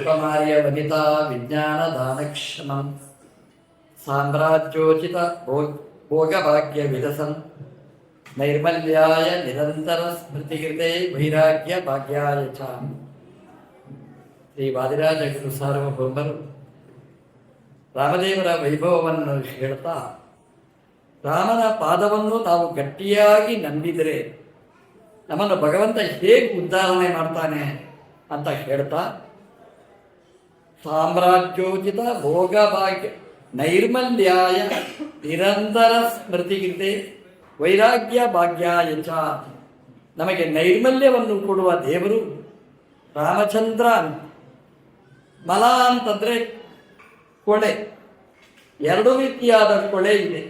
ಮಾರ್ಯ ವನಿತಾ ವಿಜ್ಞಾನ ದಾನಕ್ಷಮಂ ಸಾಮ್ರಾಜ್ಯೋಚಿತ ಭೋಗಭಾಗ್ಯ ವಿಲಸನ್ ನೈರ್ಮಲ್ಯಾಯ ನಿರಂತರ ಸ್ಮೃತಿಕೃತೆ ವೈರಾಗ್ಯ ಭಾಗ್ಯಾಯ ಚ. ಶ್ರೀ ವಾದಿರಾಜ ಗುರು ಸಾರ್ವಭೌಮರು ರಾಮದೇವರ ವೈಭವವನ್ನು ಹೇಳ್ತಾ, ರಾಮನ ಪಾದವನ್ನು ನಾವು ಗಟ್ಟಿಯಾಗಿ ನಂಬಿದರೆ ನಮ್ಮನ್ನು ಭಗವಂತ ಹೇಗೆ ಉದ್ಧಾರಣೆ ಮಾಡ್ತಾನೆ ಅಂತ ಹೇಳ್ತಾ, ಸಾಮ್ರಾಜ್ಯೋಚಿತ ಭೋಗಭಾಗ್ಯ ನೈರ್ಮಲ್ಯಾಯ ನಿರಂತರ ಸ್ಮೃತಿಗಿತೆ ವೈರಾಗ್ಯ ಭಾಗ್ಯಾಯ ಚ. ನಮಗೆ ನೈರ್ಮಲ್ಯವನ್ನು ಕೊಡುವ ದೇವರು ರಾಮಚಂದ್ರ. ಮಲ ಅಂತಂದರೆ ಕೊಳೆ. ಎರಡು ರೀತಿಯಾದ ಕೊಳೆ ಇದೆ.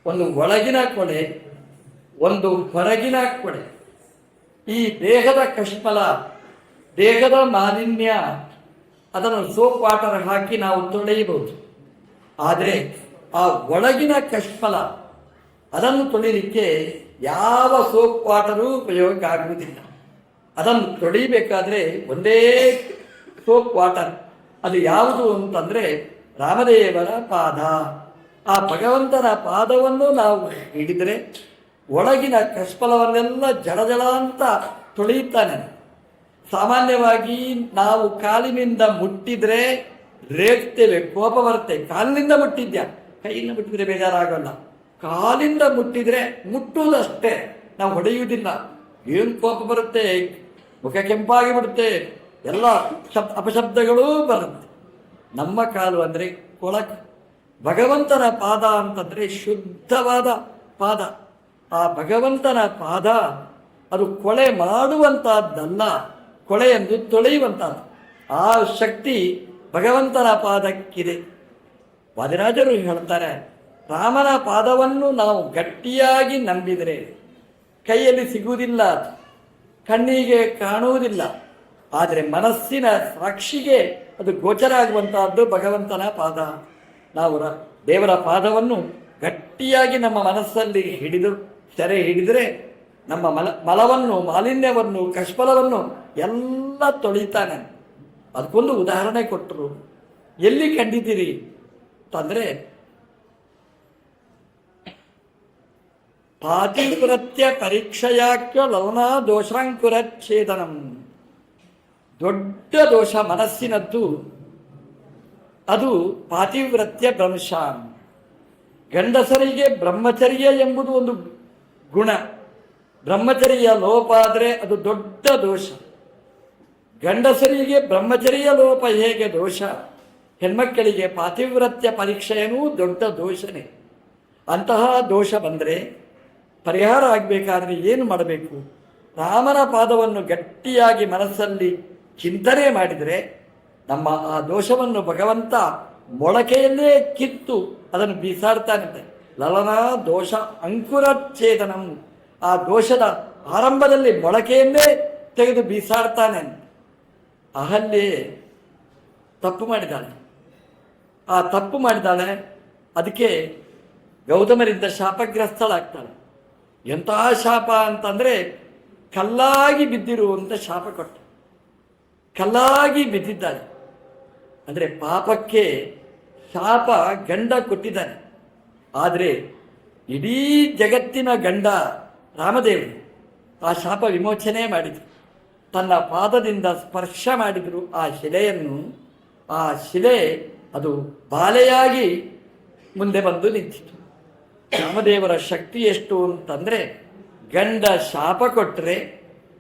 ಒಂದು ಒಳಗಿನ ಕೊಳೆ, ಒಂದು ಹೊರಗಿನ ಕೊಳೆ. ಈ ದೇಹದ ಕಷ್ಮಲ, ದೇಹದ ಮಾಲಿನ್ಯ, ಅದನ್ನು ಸೋಪ್ ವಾಟರ್ ಹಾಕಿ ನಾವು ತೊಳೆಯಬಹುದು. ಆದರೆ ಆ ಒಳಗಿನ ಕಷ್ಮಲ, ಅದನ್ನು ತೊಳಿಲಿಕ್ಕೆ ಯಾವ ಸೋಪ್ ವಾಟರೂ ಉಪಯೋಗ ಆಗುವುದಿಲ್ಲ. ಅದನ್ನು ತೊಳಿಬೇಕಾದ್ರೆ ಒಂದೇ ಸೋಪ್ ವಾಟರ್. ಅದು ಯಾವುದು ಅಂತಂದರೆ ರಾಮದೇವರ ಪಾದ. ಆ ಭಗವಂತನ ಪಾದವನ್ನು ನಾವು ಹಿಡಿದರೆ ಒಳಗಿನ ಕಷ್ಮಲವನ್ನೆಲ್ಲ ಜಡಜಡ ಅಂತ ತೊಳೆಯುತ್ತಾನೆ. ಸಾಮಾನ್ಯವಾಗಿ ನಾವು ಕಾಲಿನಿಂದ ಮುಟ್ಟಿದ್ರೆ ರೇಗ್ತೇವೆ, ಕೋಪ ಬರುತ್ತೆ. ಕಾಲಿನಿಂದ ಮುಟ್ಟಿದ್ಯಾ, ಕೈಯಿಂದ ಮುಟ್ಟಿದ್ರೆ ಬೇಜಾರಾಗಲ್ಲ. ಕಾಲಿಂದ ಮುಟ್ಟಿದ್ರೆ ಮುಟ್ಟುವುದಷ್ಟೇ, ನಾವು ಹೊಡೆಯುವುದಿಲ್ಲ. ಏನು ಕೋಪ ಬರುತ್ತೆ, ಮುಖ ಕೆಂಪಾಗಿ ಬಿಡುತ್ತೆ, ಎಲ್ಲ ಅಪಶಬ್ದಗಳೂ ಬರುತ್ತೆ. ನಮ್ಮ ಕಾಲು ಅಂದರೆ ಕೊಳಕು. ಭಗವಂತನ ಪಾದ ಅಂತಂದರೆ ಶುದ್ಧವಾದ ಪಾದ. ಆ ಭಗವಂತನ ಪಾದ ಅದು ಕೊಳೆ ಮಾಡುವಂತಹದ್ದಲ್ಲ, ಕೊಳೆಯನ್ನು ತೊಳೆಯುವಂಥದ್ದು. ಆ ಶಕ್ತಿ ಭಗವಂತನ ಪಾದಕ್ಕಿದೆ. ವಾದಿರಾಜರು ಹೇಳ್ತಾರೆ, ರಾಮನ ಪಾದವನ್ನು ನಾವು ಗಟ್ಟಿಯಾಗಿ ನಂಬಿದರೆ ಕೈಯಲ್ಲಿ ಸಿಗುವುದಿಲ್ಲ, ಕಣ್ಣಿಗೆ ಕಾಣುವುದಿಲ್ಲ, ಆದರೆ ಮನಸ್ಸಿನ ಸಾಕ್ಷಿಗೆ ಅದು ಗೋಚರ ಆಗುವಂತಹದ್ದು ಭಗವಂತನ ಪಾದ. ನಾವು ದೇವರ ಪಾದವನ್ನು ಗಟ್ಟಿಯಾಗಿ ನಮ್ಮ ಮನಸ್ಸಲ್ಲಿ ಸೆರೆ ಹಿಡಿದರೆ ನಮ್ಮ ಮಲವನ್ನು, ಮಾಲಿನ್ಯವನ್ನು, ಕಷ್ಮಲವನ್ನು ಎಲ್ಲ ತೊಳಿತಾನೆ. ಅದಕ್ಕೊಂದು ಉದಾಹರಣೆ ಕೊಟ್ಟರು. ಎಲ್ಲಿ ಕಂಡಿದ್ದೀರಿ ಅಂತಂದರೆ, ಪಾತಿವ್ರತ್ಯ ಪರೀಕ್ಷೆಯಾಕ್ಯ ಲವನಾ ದೋಷಾಂಕುರಚ್ಛೇದನಂ. ದೊಡ್ಡ ದೋಷ ಮನಸ್ಸಿನದ್ದು, ಅದು ಪಾತಿವ್ರತ್ಯ ಭ್ರಂಶ. ಗಂಡಸರಿಗೆ ಬ್ರಹ್ಮಚರ್ಯ ಎಂಬುದು ಒಂದು ಗುಣ. ಬ್ರಹ್ಮಚರ್ಯ ಲೋಪ ಆದರೆ ಅದು ದೊಡ್ಡ ದೋಷ. ಗಂಡಸರಿಗೆ ಬ್ರಹ್ಮಚರ್ಯ ಲೋಪ ಹೇಗೆ ದೋಷ, ಹೆಣ್ಮಕ್ಕಳಿಗೆ ಪಾತಿವ್ರತ್ಯ ಪರೀಕ್ಷೆಯೂ ದೊಡ್ಡ ದೋಷನೇ. ಅಂತಹ ದೋಷ ಬಂದರೆ ಪರಿಹಾರ ಆಗಬೇಕಾದ್ರೆ ಏನು ಮಾಡಬೇಕು? ರಾಮನ ಪಾದವನ್ನು ಗಟ್ಟಿಯಾಗಿ ಮನಸ್ಸಲ್ಲಿ ಚಿಂತನೆ ಮಾಡಿದರೆ ನಮ್ಮ ಆ ದೋಷವನ್ನು ಭಗವಂತ ಮೊಳಕೆಯಲ್ಲೇ ಕಿತ್ತು ಅದನ್ನು ಬೀಸಾಡ್ತಾನಂತೆ. ಲಲನಾ ದೋಷ ಅಂಕುರಚ್ಛೇದನಂ. ಆ ದೋಷದ ಆರಂಭದಲ್ಲಿ ಮೊಳಕೆಯನ್ನೇ ತೆಗೆದು ಬೀಸಾಡ್ತಾನೆ. ಅಹಲ್ಯೆ ತಪ್ಪು ಮಾಡಿದ್ದಾಳೆ. ಆ ತಪ್ಪು ಮಾಡಿದ್ದಾಳೆ, ಅದಕ್ಕೆ ಗೌತಮರಿಂದ ಶಾಪಗ್ರಸ್ತಳಾಗ್ತಾಳೆ. ಎಂತಹ ಶಾಪ ಅಂತಂದರೆ, ಕಲ್ಲಾಗಿ ಬಿದ್ದಿರುವಂಥ ಶಾಪ ಕೊಟ್ಟ. ಕಲ್ಲಾಗಿ ಬಿದ್ದಿದ್ದಾಳೆ ಅಂದರೆ ಪಾಪಕ್ಕೆ ಶಾಪ ಗಂಡ ಕೊಟ್ಟಿದ್ದಾನೆ. ಆದರೆ ಇಡೀ ಜಗತ್ತಿನ ಗಂಡ ರಾಮದೇವರು ಆ ಶಾಪ ವಿಮೋಚನೆ ಮಾಡಿದರು. ತನ್ನ ಪಾದದಿಂದ ಸ್ಪರ್ಶ ಮಾಡಿದರು ಆ ಶಿಲೆಯನ್ನು. ಆ ಶಿಲೆ ಅದು ಬಾಲೆಯಾಗಿ ಮುಂದೆ ಬಂದು ನಿಂತಿತು. ರಾಮದೇವರ ಶಕ್ತಿ ಎಷ್ಟು ಅಂತಂದರೆ, ಗಂಡ ಶಾಪ ಕೊಟ್ಟರೆ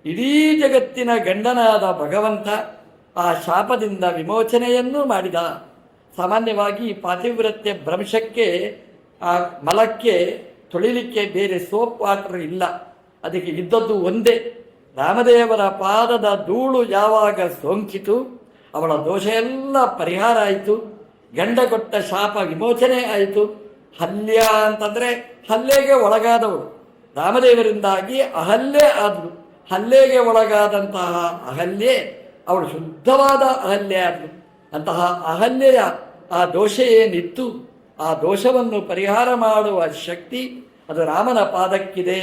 ಇಡೀ ಜಗತ್ತಿನ ಗಂಡನಾದ ಭಗವಂತ ಆ ಶಾಪದಿಂದ ವಿಮೋಚನೆಯನ್ನು ಮಾಡಿದ. ಸಾಮಾನ್ಯವಾಗಿ ಪಾತಿವ್ರತ್ಯ ಭ್ರಂಶಕ್ಕೆ, ಆ ಮಲಕ್ಕೆ ತೊಳಿಲಿಕ್ಕೆ ಬೇರೆ ಸೋಪ್ ವಾಟರ್ ಇಲ್ಲ. ಅದಕ್ಕೆ ಇದ್ದದ್ದು ಒಂದೇ. ರಾಮದೇವರ ಪಾದದ ಧೂಳು ಯಾವಾಗ ಸೋಂಕಿತು, ಅವಳ ದೋಷ ಎಲ್ಲ ಪರಿಹಾರ ಆಯಿತು. ಗಂಡ ಕೊಟ್ಟ ಶಾಪ ವಿಮೋಚನೆ ಆಯಿತು. ಹಲ್ಯ ಅಂತಂದರೆ ಹಲ್ಲೆಗೆ ಒಳಗಾದವಳು. ರಾಮದೇವರಿಂದಾಗಿ ಅಹಲ್ಯೆ ಆದಳು. ಹಲ್ಲೆಗೆ ಒಳಗಾದಂತಹ ಅಹಲ್ಯೆ ಅವಳು ಶುದ್ಧವಾದ ಅಹಲ್ಯೆ ಆದಳು. ಅಂತಹ ಅಹಲ್ಯೆಯ ಆ ದೋಷ ಏನಿತ್ತು, ಆ ದೋಷವನ್ನು ಪರಿಹಾರ ಮಾಡುವ ಶಕ್ತಿ ಅದು ರಾಮನ ಪಾದಕ್ಕಿದೆ.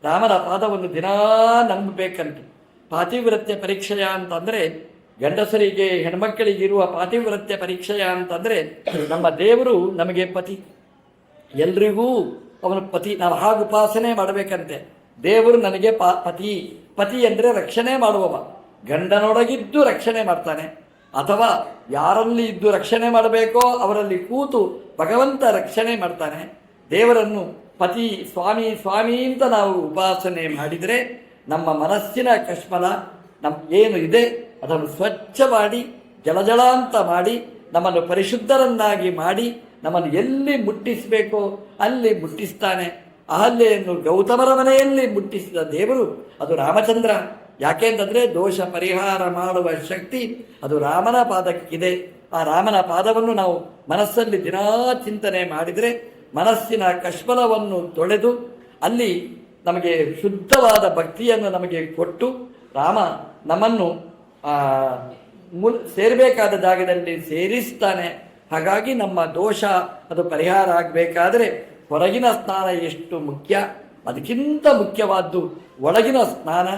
ರಾಮನ ಪಾದವನ್ನು ದಿನಾ ನಂಬಬೇಕಂತ. ಪಾತಿವ್ರತ್ಯ ಪರೀಕ್ಷೆಯ ಅಂತಂದರೆ ಗಂಡಸರಿಗೆ ಹೆಣ್ಮಕ್ಕಳಿಗಿರುವ ಪಾತಿವ್ರತ್ಯ ಪರೀಕ್ಷೆಯ ಅಂತಂದರೆ ನಮ್ಮ ದೇವರು ನಮಗೆ ಪತಿ, ಎಲ್ರಿಗೂ ಅವನ ಪತಿ. ನಾವು ಹಾಗೆ ಉಪಾಸನೆ ಮಾಡಬೇಕಂತೆ. ದೇವರು ನನಗೆ ಪತಿ. ಪತಿ ಅಂದರೆ ರಕ್ಷಣೆ ಮಾಡುವವ, ಗಂಡನೊಳಗಿದ್ದು ರಕ್ಷಣೆ ಮಾಡ್ತಾನೆ, ಅಥವಾ ಯಾರಲ್ಲಿ ಇದ್ದು ರಕ್ಷಣೆ ಮಾಡಬೇಕೋ ಅವರಲ್ಲಿ ಕೂತು ಭಗವಂತ ರಕ್ಷಣೆ ಮಾಡ್ತಾನೆ. ದೇವರನ್ನು ಪತಿ ಸ್ವಾಮಿ ಸ್ವಾಮಿ ಅಂತ ನಾವು ಉಪಾಸನೆ ಮಾಡಿದರೆ ನಮ್ಮ ಮನಸ್ಸಿನ ಕಶ್ಮಲ ಏನು ಇದೆ ಅದನ್ನು ಸ್ವಚ್ಛ ಮಾಡಿ ಜಲಜಲ ಅಂತ ಮಾಡಿ ನಮ್ಮನ್ನು ಪರಿಶುದ್ಧರನ್ನಾಗಿ ಮಾಡಿ ನಮ್ಮನ್ನು ಎಲ್ಲಿ ಮುಟ್ಟಿಸಬೇಕೋ ಅಲ್ಲಿ ಮುಟ್ಟಿಸ್ತಾನೆ. ಅಹಲ್ಯೆಯನ್ನು ಗೌತಮರ ಮನೆಯಲ್ಲಿ ಮುಟ್ಟಿಸಿದ ದೇವರು ಅದು ರಾಮಚಂದ್ರ. ಯಾಕೆಂತಂದರೆ ದೋಷ ಪರಿಹಾರ ಮಾಡುವ ಶಕ್ತಿ ಅದು ರಾಮನ ಪಾದಕ್ಕಿದೆ. ಆ ರಾಮನ ಪಾದವನ್ನು ನಾವು ಮನಸ್ಸಲ್ಲಿ ದಿನಾ ಚಿಂತನೆ ಮಾಡಿದರೆ ಮನಸ್ಸಿನ ಕಶ್ಮಲವನ್ನು ತೊಳೆದು ಅಲ್ಲಿ ನಮಗೆ ಶುದ್ಧವಾದ ಭಕ್ತಿಯನ್ನು ನಮಗೆ ಕೊಟ್ಟು ರಾಮ ನಮ್ಮನ್ನು ಸೇರಬೇಕಾದ ಜಾಗದಲ್ಲಿ ಸೇರಿಸ್ತಾನೆ. ಹಾಗಾಗಿ ನಮ್ಮ ದೋಷ ಅದು ಪರಿಹಾರ ಆಗಬೇಕಾದರೆ ಹೊರಗಿನ ಸ್ನಾನ ಎಷ್ಟು ಮುಖ್ಯ, ಅದಕ್ಕಿಂತ ಮುಖ್ಯವಾದ್ದು ಒಳಗಿನ ಸ್ನಾನ.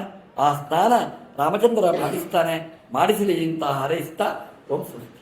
ಆ ಸ್ನಾನ ರಾಮಚಂದ್ರ ಮಾಡಿಸ್ತಾನೆ. ಮಾಡಿಸಲಿ ಅಂತ ಹಾರೈಸ್ತಾ ಓಂ ಸ್ವಸ್ತಿ.